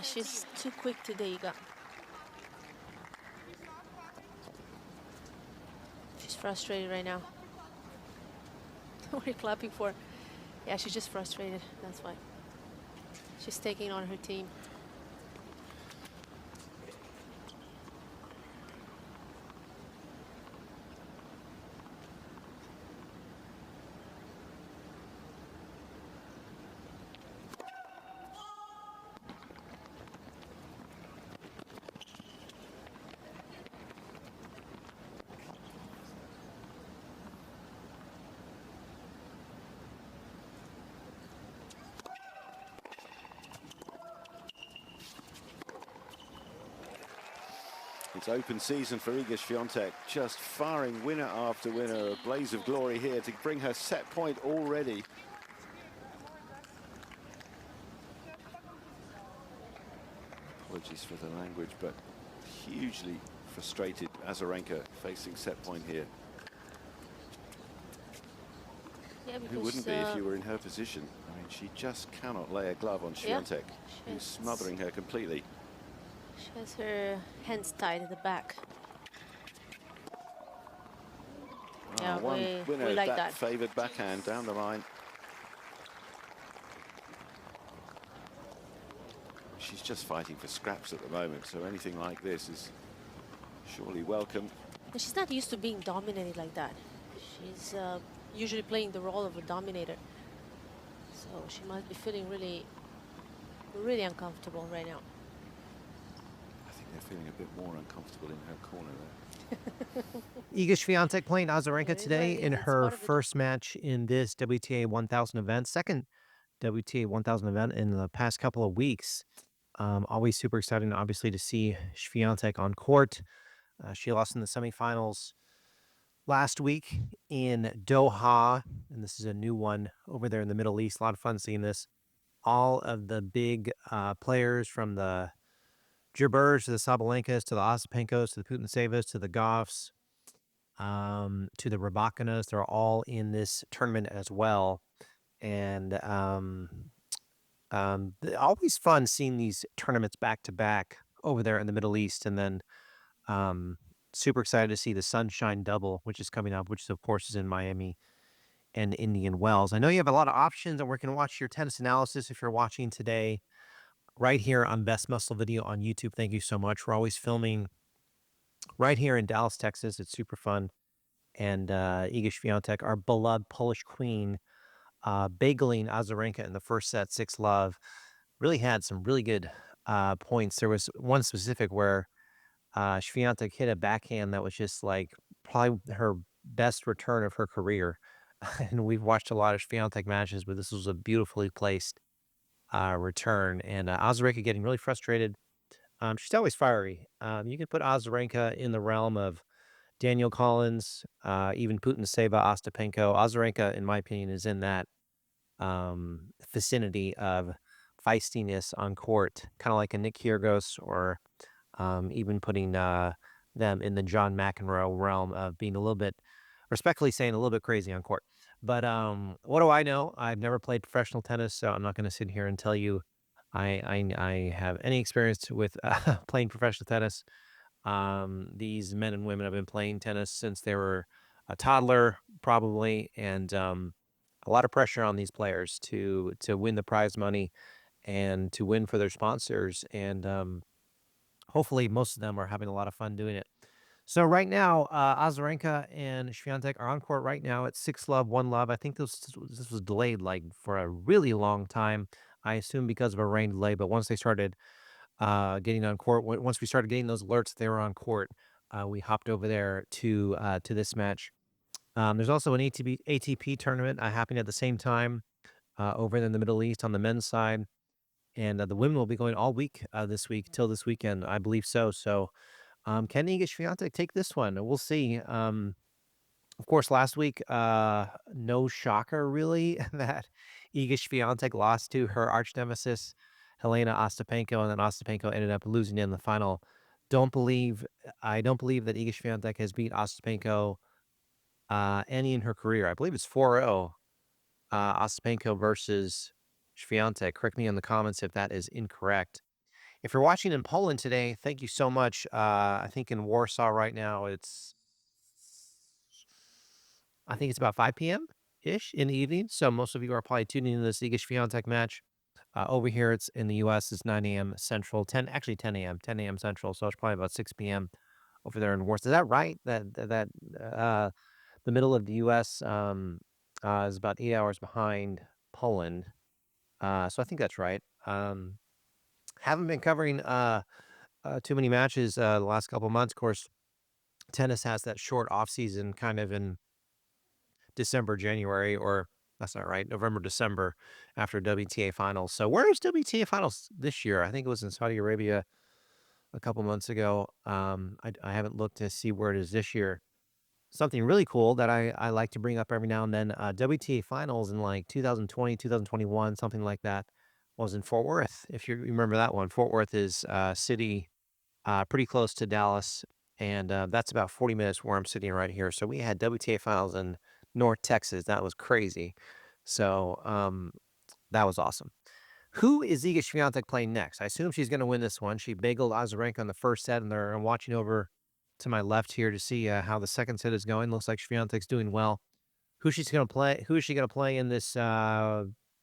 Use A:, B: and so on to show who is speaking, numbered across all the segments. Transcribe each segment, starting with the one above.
A: she's too quick today, Iga. She's frustrated right now. What are you clapping for? Yeah, she's just frustrated. That's why. She's taking on her team.
B: It's open season for Iga Świątek, just firing winner after winner. A blaze of glory here to bring her set point already. Apologies for the language, but hugely frustrated Azarenka facing set point here.
A: Yeah,
B: Who wouldn't be if you were in her position? I mean, she just cannot lay a glove on Świątek, who's smothering her completely.
A: She has her hands tied at the back. Yeah,
B: one winner
A: we like
B: of
A: that.
B: favoured backhand down the line. She's just fighting for scraps at the moment, so anything like this is surely welcome.
A: And she's not used to being dominated like that. She's usually playing the role of a dominator. So she must be feeling really, really uncomfortable right now.
B: I think they're feeling a bit more uncomfortable in her corner there.
C: Iga Świątek playing Azarenka today in her first match in this WTA 1000 event, second WTA 1000 event in the past couple of weeks. Always super exciting, obviously, to see Świątek on court. She lost in the semifinals last week in Doha, and this is a new one over there in the Middle East. A lot of fun seeing this. All of the big players, from the Jabbers to the Sabalenkas to the Ostapenkos to the Putintsevas to the Goffs to the Rybakinas, they're all in this tournament as well. And always fun seeing these tournaments back to back over there in the Middle East. And then super excited to see the Sunshine Double, which is coming up, which of course is in Miami and Indian Wells. I know you have a lot of options, and we're going to watch your tennis analysis if you're watching today right here on Best Muscle Video on YouTube. Thank you so much. We're always filming right here in Dallas, Texas. It's super fun. And Iga Świątek, our beloved Polish queen, bageling Azarenka in the first set, 6-love. Really had some really good points. There was one specific where Świątek hit a backhand that was just like probably her best return of her career. And we've watched a lot of Świątek matches, but this was a beautifully placed return. And Azarenka getting really frustrated. She's always fiery. You can put Azarenka in the realm of Daniel Collins, even Putintseva, Ostapenko. Azarenka, in my opinion, is in that vicinity of feistiness on court, kind of like a Nick Kyrgios, or even putting them in the John McEnroe realm of being a little bit, respectfully saying, a little bit crazy on court. But what do I know? I've never played professional tennis, so I'm not going to sit here and tell you I have any experience with playing professional tennis. These men and women have been playing tennis since they were a toddler, probably, and a lot of pressure on these players to win the prize money and to win for their sponsors. And hopefully most of them are having a lot of fun doing it. So right now, Azarenka and Świątek are on court right now at 6-love, 1-love. I think this was delayed like for a really long time. I assume because of a rain delay, but once they started getting on court, once we started getting those alerts they were on court, we hopped over there to this match. There's also an ATP tournament happening at the same time over in the Middle East on the men's side. And the women will be going all week this week till this weekend, I believe so. So can Iga Świątek take this one? We'll see. Of course, last week, no shocker really that Iga Świątek lost to her arch nemesis, Helena Ostapenko, and then Ostapenko ended up losing in the final. I don't believe that Iga Świątek has beat Ostapenko any in her career. I believe it's 4-0 Ostapenko versus Świątek. Correct me in the comments if that is incorrect. If you're watching in Poland today, thank you so much. I think in Warsaw right now, I think it's about 5 p.m. ish in the evening. So most of you are probably tuning into this Iga Świątek match. Over here, it's in the U.S. It's 9 a.m. Central, 10 a.m. 10 a.m. Central. So it's probably about 6 p.m. over there in Warsaw. Is that right? The middle of the U.S. Is about 8 hours behind Poland. So I think that's right. Haven't been covering too many matches the last couple months. Of course, tennis has that short off season kind of in December, January, or that's not right, November, December after WTA finals. So where is WTA finals this year? I think it was in Saudi Arabia a couple months ago. I haven't looked to see where it is this year. Something really cool that I like to bring up every now and then, WTA finals in like 2020, 2021, something like that was in Fort Worth. If you remember that one, Fort Worth is city pretty close to Dallas, and that's about 40 minutes where I'm sitting right here. So we had WTA finals in North Texas. That was crazy. So that was awesome. Who is Iga Świątek playing next? I assume she's going to win this one. She bageled Azarenka in the first set, and I'm watching over to my left here to see how the second set is going. Looks like Świątek's doing well. Who she's going to play? Who is she going to play in this?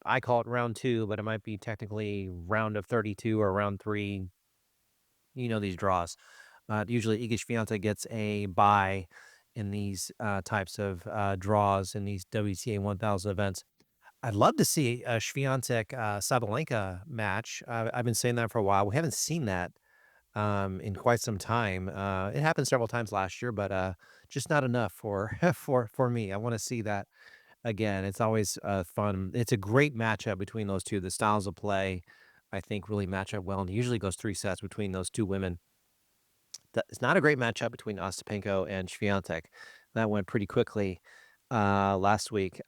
C: I call it round two, but it might be technically round of 32 or round three. You know these draws. Usually Iga Świątek gets a bye in these types of draws in these WTA 1000 events. I'd love to see a Świątek Sabalenka match. I've been saying that for a while. We haven't seen that in quite some time. It happened several times last year, but just not enough for for me. I want to see that again. It's always fun. It's a great matchup between those two. The styles of play, I think, really match up well, and it usually goes 3 sets between those two women. It's not a great matchup between Ostapenko and Świątek. That went pretty quickly last week.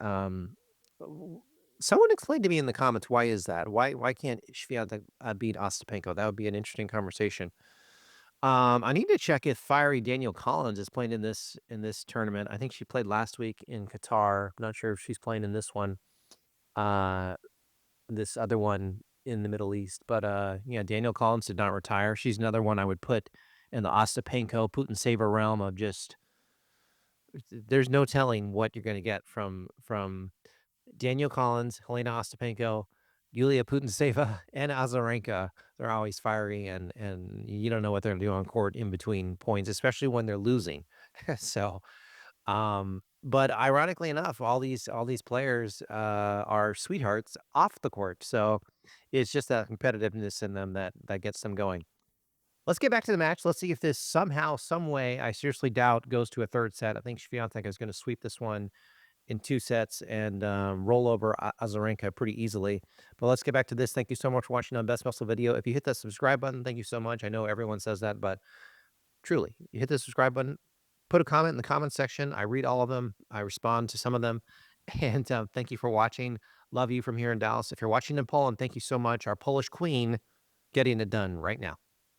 C: Someone explain to me in the comments, why is that? Why can't Świątek beat Ostapenko? That would be an interesting conversation. I need to check if fiery Danielle Collins is playing in this tournament. I think she played last week in Qatar. I'm not sure if she's playing in this one. This other one in the Middle East. But yeah, Danielle Collins did not retire. She's another one I would put in the Ostapenko Putin saver realm of just there's no telling what you're going to get from Danielle Collins, Helena Ostapenko, Yulia Putintseva, and Azarenka. They're always fiery, and you don't know what they're going to do on court in between points, especially when they're losing. So, but ironically enough, all these players are sweethearts off the court. So it's just that competitiveness in them that gets them going. Let's get back to the match. Let's see if this somehow, some way, I seriously doubt, goes to a third set. I think Świątek is going to sweep this one in 2 sets and roll over Azarenka pretty easily. But let's get back to this. Thank you so much for watching on Best Muscle Video. If you hit that subscribe button, thank you so much. I know everyone says that, but truly, you hit the subscribe button, put a comment in the comment section. I read all of them. I respond to some of them. And thank you for watching. Love you from here in Dallas. If you're watching in Poland, thank you so much. Our Polish queen getting it done right now.